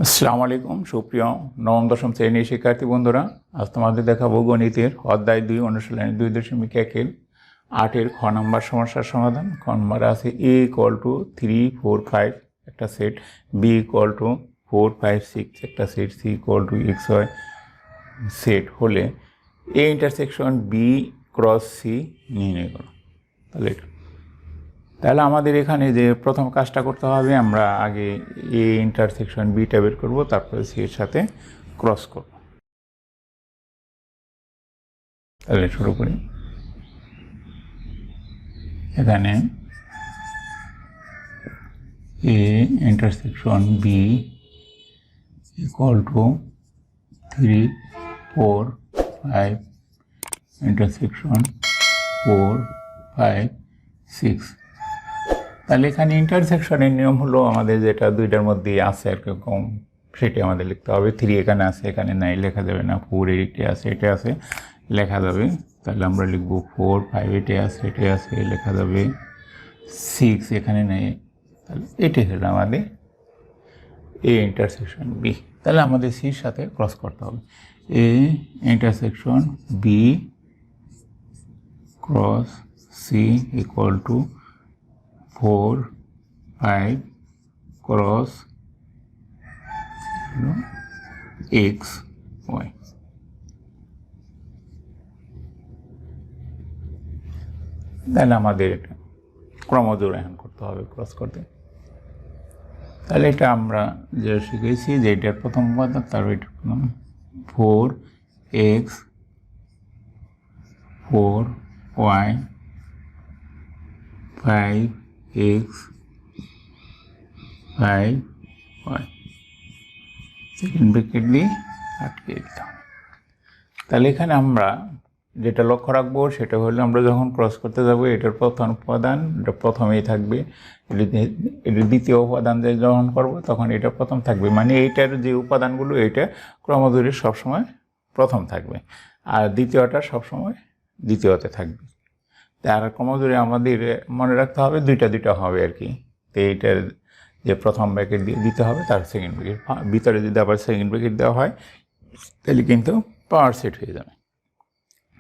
আসসালামু আলাইকুম সুপ্রিয় নবম-দশম শ্রেণীর শিক্ষার্থী বন্ধুরা, আজ তোমাদের দেখাবো গণিতের অধ্যায় 2 অনুশীলনী 2.1 8-এর খ নম্বর সমস্যার সমাধান। খ নম্বরে আছে a = 3, 4, 5 একটা সেট, b = 4, 5, 6 একটা সেট, c = xy সেট হলে a intersection b cross c নির্ণয় করো। তাহলে আমাদের এখানে যে প্রথম কাজটা করতে হবে, আমরা আগে এ ইন্টারসেকশন বিটা বের করবো, তারপরে সি এর সাথে ক্রস করব। তাহলে শুরু করি। এখানে এ ইন্টারসেকশন বি = 3, 4, 5 ইন্টারসেকশন 4, 5, 6। তাহলে এখানে ইন্টারসেকশনের নিয়ম হলো আমাদের যেটা দুইটার মধ্যে আছে এরকম, সেটি আমাদের লিখতে হবে। 3 এখানে আছে, এখানে নাই, লেখা যাবে না। 4 এটি আছে, এটা আছে, লেখা যাবে। তাহলে আমরা লিখব 4, 5 এটি আছে, এটি আছে, লেখা যাবে। 6 এখানে নেই, তাহলে এটি হলো আমাদের এ ইন্টারসেকশন বি। তাহলে আমাদের সির সাথে ক্রস করতে হবে। A intersection B cross C = 4, 5 cross x y। তাহলে আমাদের এটা ক্রমজোড় এখন করতে হবে ক্রস করতে। তাহলে এটা আমরা যে শিখেছি যে এটার প্রথম উপাদান, তার এটা 4x 4y 5x 5y, second bracket দিয়ে আটকে দিতে হবে। তাহলে এখানে আমরা যেটা লক্ষ্য রাখবো সেটা হলো, আমরা যখন ক্রস করতে যাব এটার প্রথম উপাদান এটা প্রথমেই থাকবে, এটা দ্বিতীয় উপাদান যে যখন করব তখন এটা প্রথম থাকবে। মানে এইটার যে উপাদানগুলো এটা ক্রমজোড়ে সবসময় প্রথম থাকবে, আর দ্বিতীয়টা সবসময় দ্বিতীয়তে থাকবে। তার ক্রমজোড়ে আমাদের মনে রাখতে হবে দুইটা হবে আর কি। তো এইটার যে প্রথম ব্র্যাকেট দিয়ে দিতে হবে, তার সেকেন্ড ব্র্যাকেট ভিতরে যদি আবার সেকেন্ড ব্র্যাকেট দেওয়া হয় তাহলে কিন্তু পাওয়ার সেট হয়ে যাবে,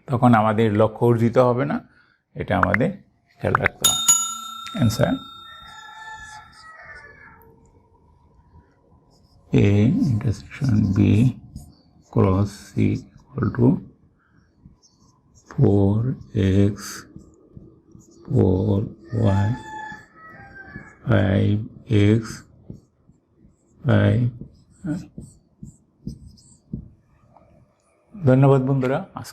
তখন আমাদের লক্ষ্য অর্জিত হবে না। এটা আমাদের খেয়াল রাখতে হবে। Answer A intersection B cross C = 4x 4y 5x 5। ধন্যবাদ বন্ধুরা।